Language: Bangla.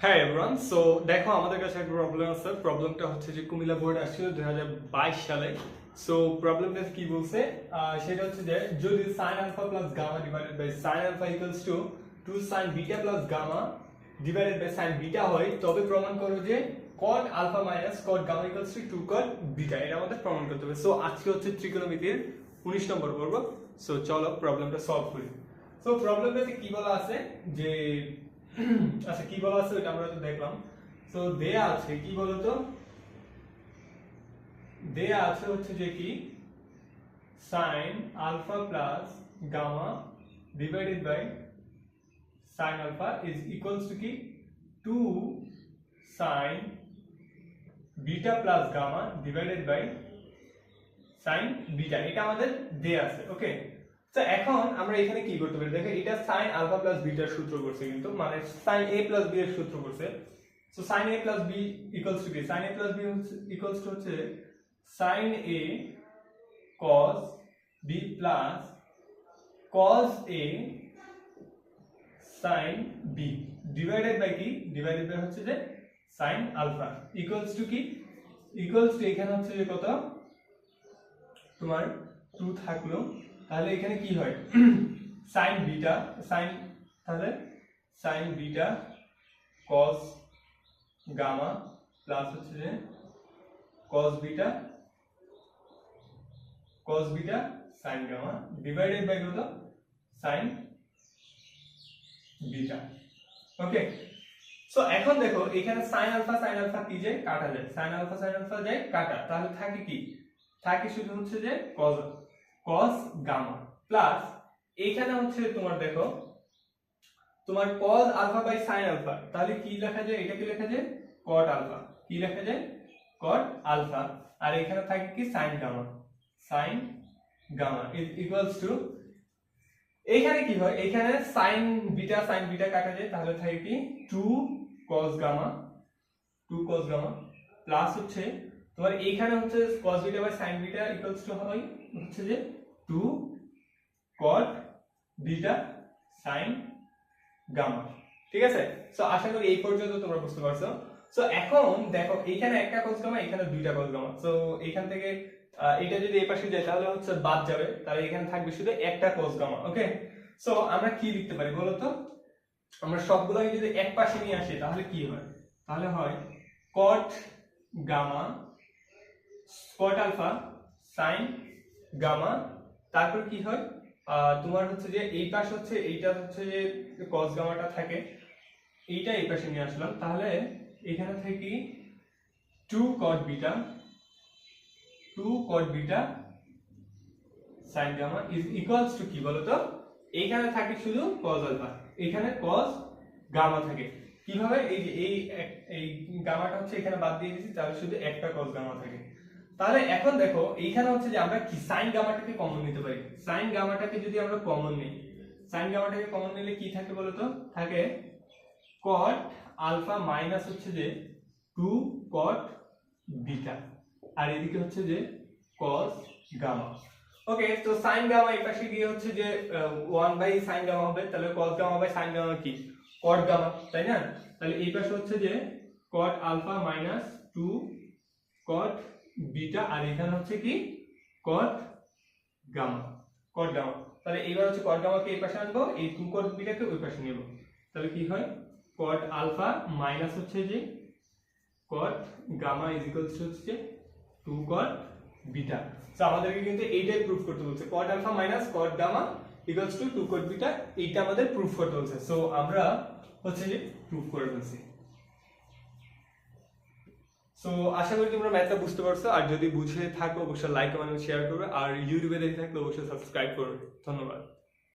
হ্যাঁ এভরিওয়ান, সো দেখো আমাদের কাছে একটা প্রবলেম আছে। প্রবলেমটা হচ্ছে যে কুমিল্লা বোর্ড আসছিল 2022 সালে। সো প্রবলেমটা কি বলছে, সেটা হচ্ছে যে যদি sin alpha plus gamma divided by sin alpha equals to 2 sin beta plus gamma divided by sin beta হয়, তবে প্রমাণ করো যে cot alpha minus cot gamma equals to 2 cot beta। এটা আমাদের প্রমাণ করতে হবে। সো আজকে হচ্ছে ত্রিকোণমিতির 19 নম্বর পর্ব। সো চলো প্রবলেমটা সলভ করি। সো প্রবলেমটাতে কি বলা আছে যে আচ্ছা কি বলা আছে ওটা আমরা তো দেখলাম। সো দেয়া আছে কি বলতো, দেয়া আছে হচ্ছে যে কি sin alpha plus gamma divided by sin alpha is equals to কি 2 sin beta plus gamma divided by sin beta। এটা আমাদের দেয়া আছে। ওকে, তো এখন আমরা এখানে কি করতে পারি, দেখো এটা sin alpha plus beta এর সূত্র করছে, কিন্তু মানে sin a plus b এর সূত্র করছে। So sin a plus b equals to কি, sin a plus b equals to হচ্ছে sin a cos b plus cos a sin b divided by কি, divided by হচ্ছে যে sin alpha equals to কি, equals to এখানে হচ্ছে যে কত তোমার 2 থাকলো, তাহলে এখানে কি হয় sin বিটা sin, তাহলে sin beta cos gamma plus হচ্ছে যে cos beta sin gamma divided by কত sin বিটা। ওকে, সো এখন দেখো এখানে sin আলফা কি যায়, কাটা যায়, sin আলফা যায় কাটা, তাহলে থাকে কি, থাকে শুধু হচ্ছে যে cos গামা প্লাস এইখানে হচ্ছে তোমার দেখো তোমার cos alpha by sin alpha, তাহলে কি লেখা যায়, এটা কি লেখা যায় cot আলফা, কি লেখা যায় cot আলফা, আর এখানে থাকে কি sin gamma is equals to, এইখানে কি হয়, এইখানে sin বিটা কাটা যায়, তাহলে থাকে কি 2 cos গামা প্লাস হচ্ছে তোমার এইখানে হচ্ছে cos beta by sin beta equals to হয় হচ্ছে যে 2 cot বিটা sin গামা। ঠিক আছে, সো আশা করি এই পর্যন্ত তোমরা বুঝতে পারছো। সো এখন দেখো এখানে একটা cos গামা, এখানে দুইটা cos গামা। সো এখান থেকে এটা যদি এই পাশে যায় তাহলে হচ্ছে বাদ যাবে, তাহলে এখানে থাকবে শুধু একটা cos গামা। ওকে, সো আমরা কি লিখতে পারি বলো তো, আমরা সবগুলোকে যদি এক পাশে নিয়ে আসি তাহলে কি হয়, তাহলে হয় cot gamma cot alpha sin gamma, তারপর কি হয় তোমার হচ্ছে যে এই পাশ হচ্ছে এইটা হচ্ছে যে cos গামাটা থাকে, এইটা এই পাশে নিয়ে আসলাম, তাহলে এখানে থেকে 2 cot beta sin gamma is equals to কি বলতো, এইখানে থাকে শুধু cos আলফা, এখানে cos গামা থাকে। কিভাবে, এই যে এই গামাটা হচ্ছে এখানে বাদ দিয়ে দিয়েছি, তাহলে শুধু একটা cos গামা থাকে। তাহলে এখন দেখো এইখানে হচ্ছে যে আমরা কি sin গামাটাকে কমন নিতে পারি, sin গামাটাকে যদি আমরা কমন নিই, sin গামাটাকে কমন নিলে কি থাকে বলতো, থাকে cot আলফা মাইনাস হচ্ছে যে 2 cot বিটা, আর এদিকে হচ্ছে যে cos গামা। ওকে, তো sin গামা এই পাশে গিয়ে হচ্ছে যে 1 বাই sin গামা হবে, তাহলে cos gamma by sin gamma কি cot গামা, তাই না? তাহলে এই পাশে হচ্ছে যে cot alpha minus 2 cot beta, আর এখানে হচ্ছে কি cot গামা। তাহলে এইবার হচ্ছে cot গামাকে এই পাশে আনবো, এই 2 cot বিটাকে ওই পাশে নেব, তাহলে কি হয় cot আলফা মাইনাস হচ্ছে যে cot gamma is equals to হচ্ছে 2 cot বিটা। সো আমাদেরকে কিন্তু এইটাই প্রুফ করতে বলছে, cot alpha minus cot gamma equals to 2 cot beta, এইটা আমাদের প্রুফ করতে বলছে। সো আমরা হচ্ছে যে প্রুফ করে ফেলছি। সো আশা করি তোমরা ম্যাথটা বুঝতে পারছো, আর যদি বুঝে থাকো অবশ্যই লাইক কমেন্ট শেয়ার করবে, আর ইউটিউবে দেখে থাকলে অবশ্যই সাবস্ক্রাইব করবে। ধন্যবাদ।